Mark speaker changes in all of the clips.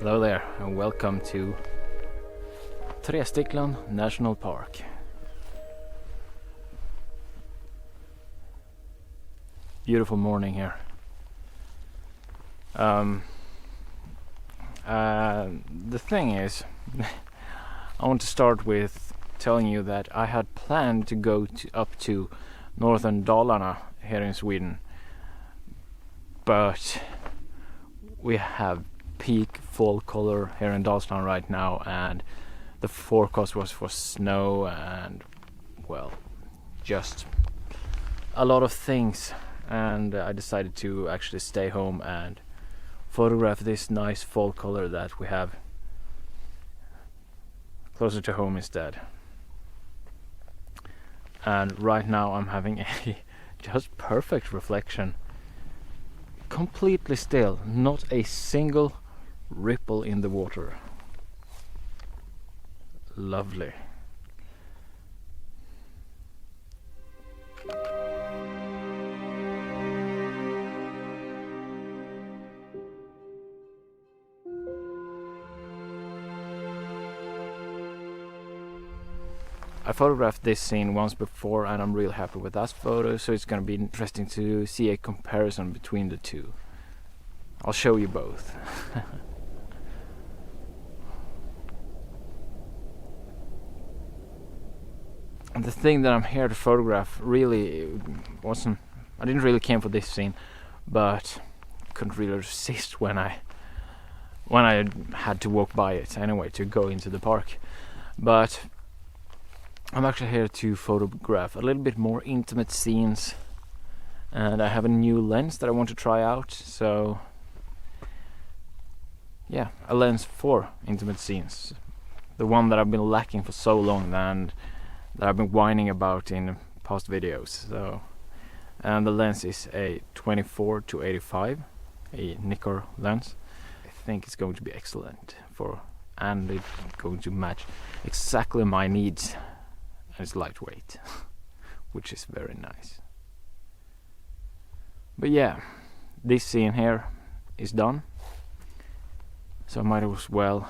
Speaker 1: Hello there and welcome to Tresticklan National Park. Beautiful morning here. The thing is, I want to start with telling you that I had planned to go up to northern Dalarna here in Sweden, but we have peak fall color here in Dalsland right now, and the forecast was for snow and, well, just a lot of things, and I decided to actually stay home and photograph this nice fall color that we have closer to home instead. And right now I'm having a just perfect reflection, completely still, not a single ripple in the water. Lovely. I photographed this scene once before and I'm real happy with that photo, so it's gonna be interesting to see a comparison between the two. I'll show you both. And the thing that I'm here to photograph really wasn't, I didn't really care for this scene, but couldn't really resist when I had to walk by it anyway to go into the park. But I'm actually here to photograph a little bit more intimate scenes, and I have a new lens that I want to try out, so yeah, a lens for intimate scenes, the one that I've been lacking for so long and that I've been whining about in past videos. So, and the lens is a 24-85, a Nikkor lens. I think it's going to be excellent and it's going to match exactly my needs, and it's lightweight, which is very nice. But yeah, this scene here is done, so I might as well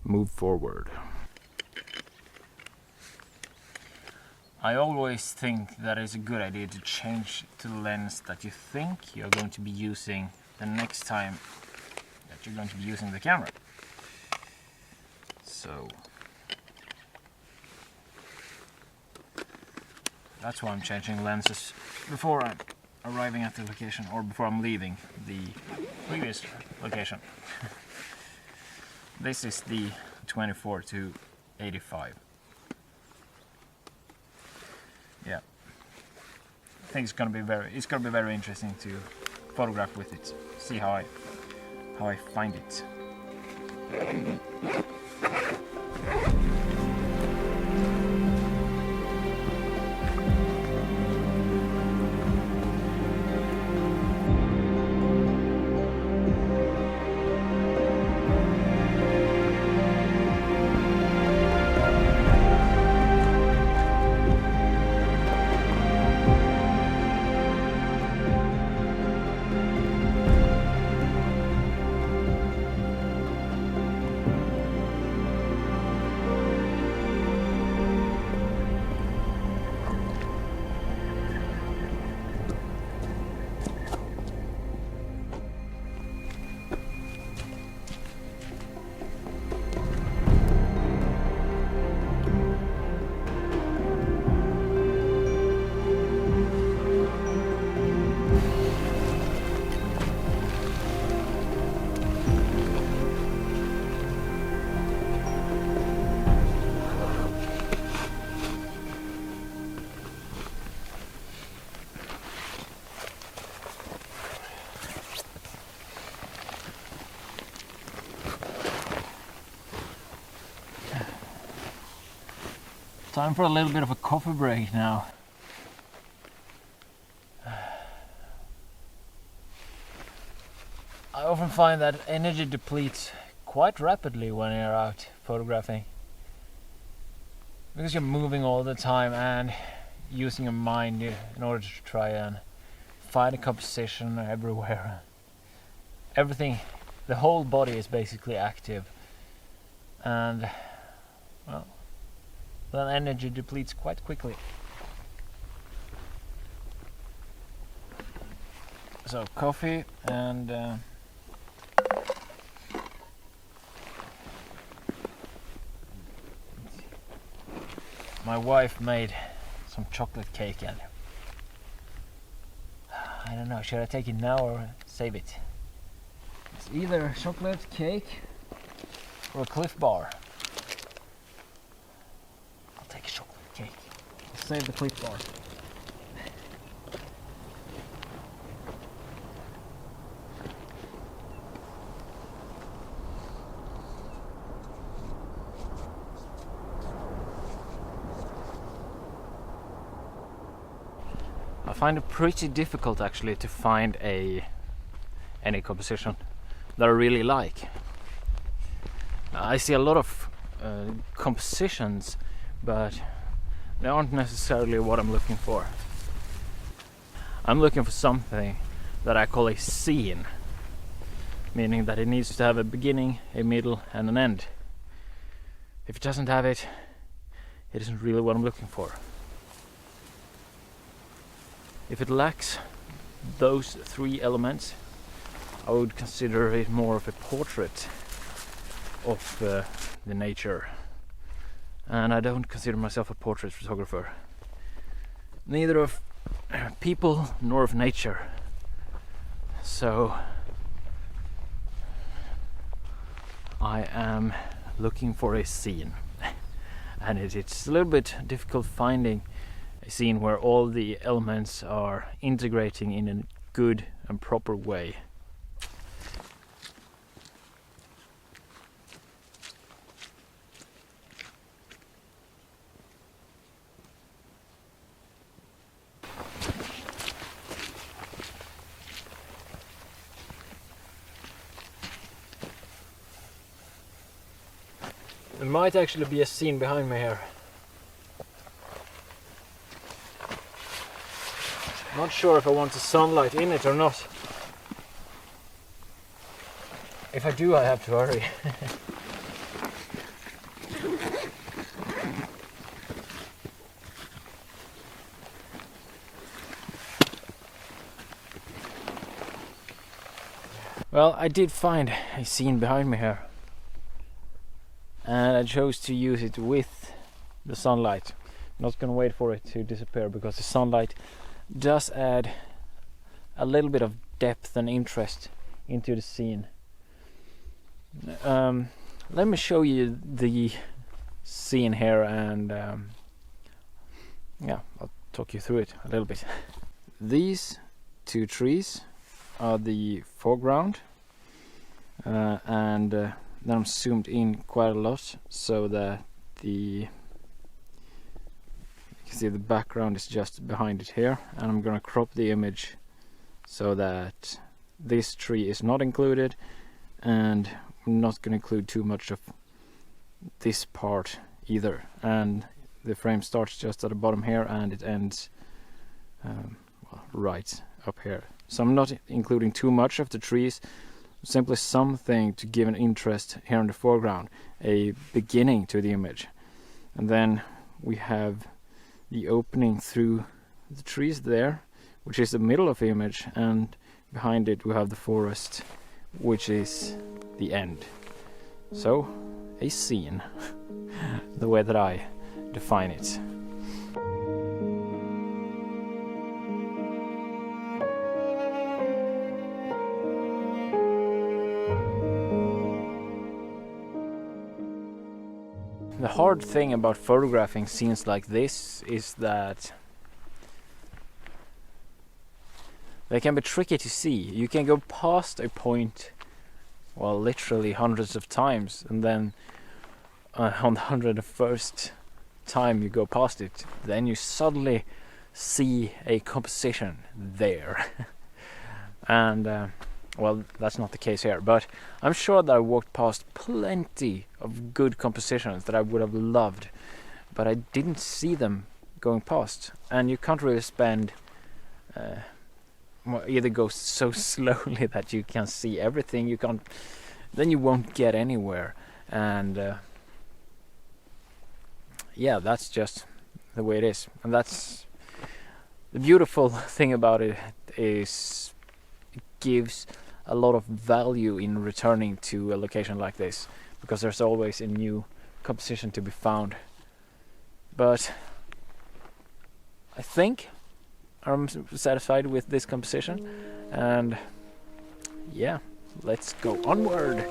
Speaker 1: move forward. I always think that it's a good idea to change to the lens that you think you're going to be using the next time that you're going to be using the camera. So that's why I'm changing lenses before I'm arriving at the location, or before I'm leaving the previous location. This is the 24-85. Yeah, I think it's gonna be very interesting to photograph with it. See how I find it. Time for a little bit of a coffee break now. I often find that energy depletes quite rapidly when you're out photographing, because you're moving all the time and using your mind in order to try and find a composition everywhere. Everything, the whole body is basically active, and well, then energy depletes quite quickly. So coffee and my wife made some chocolate cake, and I don't know, should I take it now or save it? It's either chocolate cake or a Cliff Bar. I'll take a chocolate cake. I'll save the Cliff Bar. I find it pretty difficult actually to find any composition that I really like. I see a lot of compositions, but they aren't necessarily what I'm looking for. I'm looking for something that I call a scene, meaning that it needs to have a beginning, a middle and an end. If it doesn't have it, it isn't really what I'm looking for. If it lacks those three elements, I would consider it more of a portrait of the nature. And I don't consider myself a portrait photographer. Neither of people nor of nature. So I am looking for a scene. And it's a little bit difficult finding a scene where all the elements are integrating in a good and proper way. There might actually be a scene behind me here. Not sure if I want the sunlight in it or not. If I do, I have to hurry. Well, I did find a scene behind me here, and I chose to use it with the sunlight. I'm not gonna wait for it to disappear, because the sunlight does add a little bit of depth and interest into the scene. Let me show you the scene here, and yeah, I'll talk you through it a little bit. These two trees are the foreground, and then I'm zoomed in quite a lot so that you can see the background is just behind it here, and I'm gonna crop the image so that this tree is not included, and I'm not gonna include too much of this part either. And the frame starts just at the bottom here and it ends well, right up here. So I'm not including too much of the trees, simply something to give an interest here in the foreground, a beginning to the image. And then we have the opening through the trees there, which is the middle of the image, and behind it we have the forest, which is the end. So, a scene, the way that I define it. The hard thing about photographing scenes like this is that they can be tricky to see. You can go past a point, well, literally hundreds of times, and then on the 101st time you go past it, then you suddenly see a composition there. And well, that's not the case here, but I'm sure that I walked past plenty of good compositions that I would have loved, but I didn't see them going past. And you can't really spend either go so slowly that you can see everything, then you won't get anywhere. And yeah, that's just the way it is. And that's the beautiful thing about it, is it gives a lot of value in returning to a location like this, because there's always a new composition to be found. But I think I'm satisfied with this composition, and yeah, let's go onward.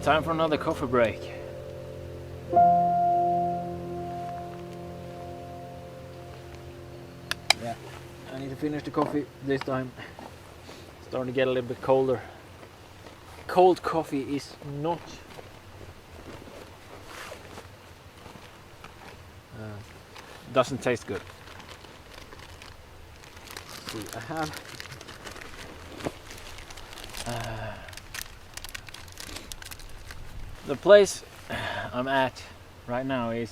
Speaker 1: Time for another coffee break. Yeah, I need to finish the coffee this time. It's starting to get a little bit colder. Cold coffee is not doesn't taste good. Let's see, I have the place I'm at right now is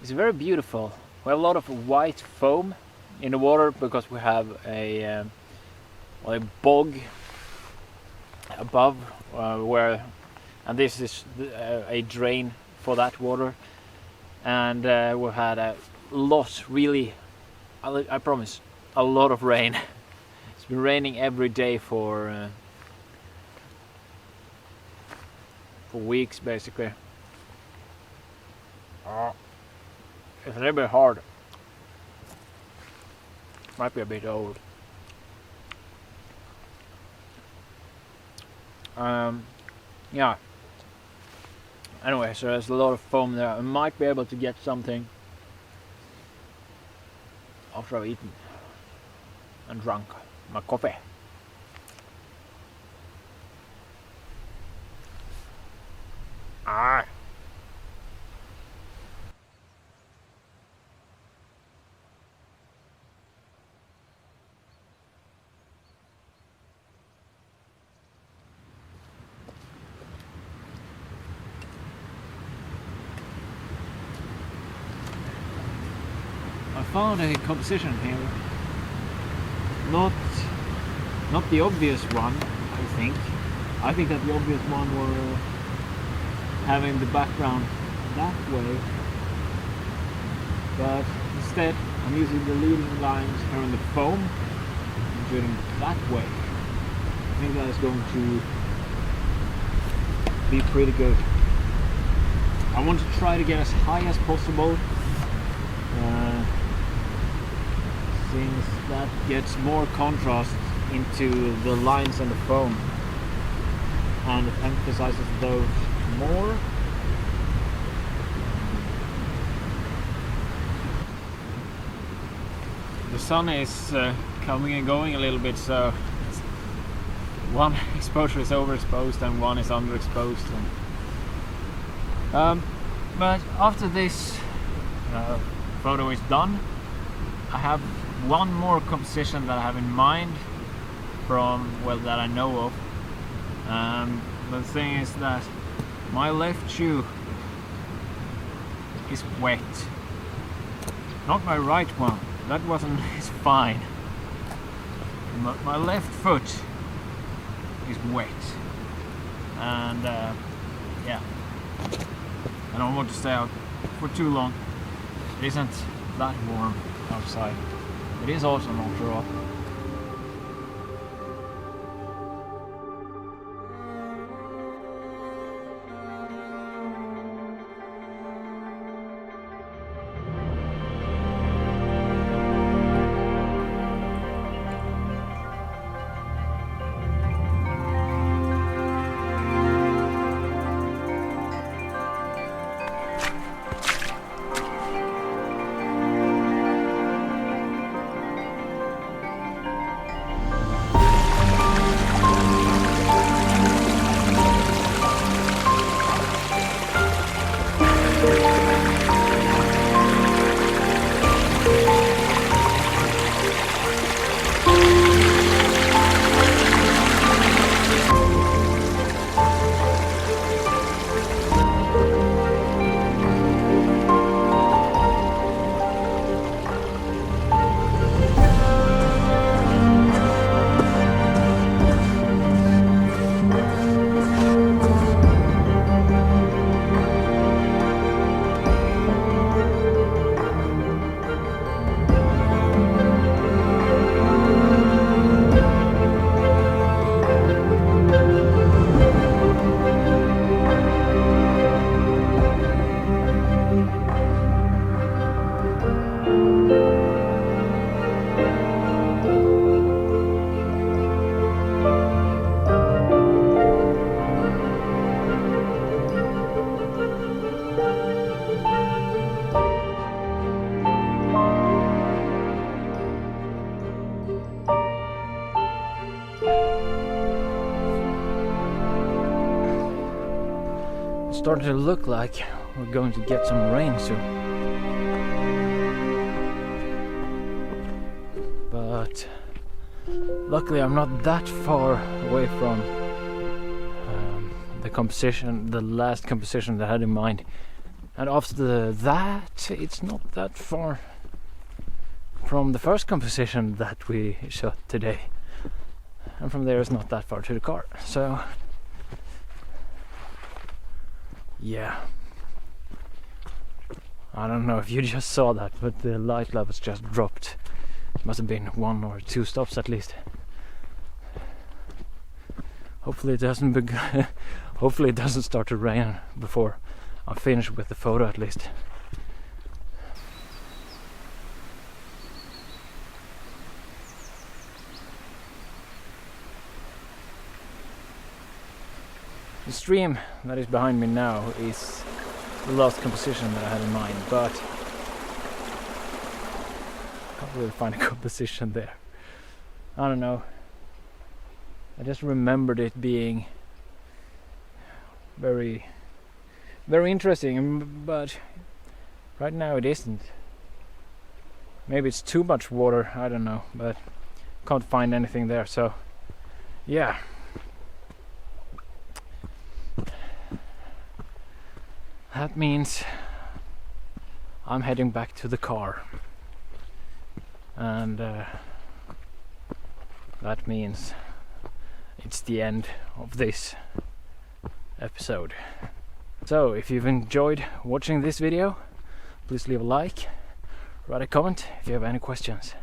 Speaker 1: very beautiful. We have a lot of white foam in the water because we have a bog above and this is a drain for that water, and we've had a lot, really, I promise, a lot of rain. It's been raining every day for weeks basically. It's a little bit hard. Might be a bit old. Yeah. Anyway, so there's a lot of foam there. I might be able to get something after I've eaten and drunk my coffee. Ah. I found a composition here. Not the obvious one, I think. I think that the obvious one were having the background that way, but instead I'm using the leading lines here on the foam and doing it that way. I think that is going to be pretty good. I want to try to get as high as possible, since that gets more contrast into the lines and the foam and it emphasizes those more. The sun is coming and going a little bit, so one exposure is overexposed and one is underexposed. But after this photo is done, I have one more composition that I have in mind that I know of. The thing is that my left shoe is wet. Not my right one. That wasn't. It's fine. My left foot is wet, and yeah, I don't want to stay out for too long. It isn't that warm outside. It is autumn after all. Starting to look like we're going to get some rain soon. But luckily I'm not that far away from the last composition that I had in mind. And after that, it's not that far from the first composition that we shot today. And from there it's not that far to the car. So yeah, I don't know if you just saw that, but the light levels just dropped. It must have been 1 or 2 stops at least. Hopefully it doesn't hopefully it doesn't start to rain before I'm finished with the photo at least. The stream that is behind me now is the last composition that I had in mind, but I can't really find a composition there. I don't know. I just remembered it being very, very interesting, but right now it isn't. Maybe it's too much water, I don't know, but can't find anything there, so yeah. That means I'm heading back to the car, and that means it's the end of this episode. So if you've enjoyed watching this video, please leave a like, write a comment if you have any questions.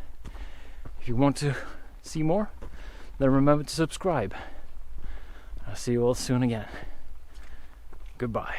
Speaker 1: If you want to see more, then remember to subscribe. I'll see you all soon again. Goodbye.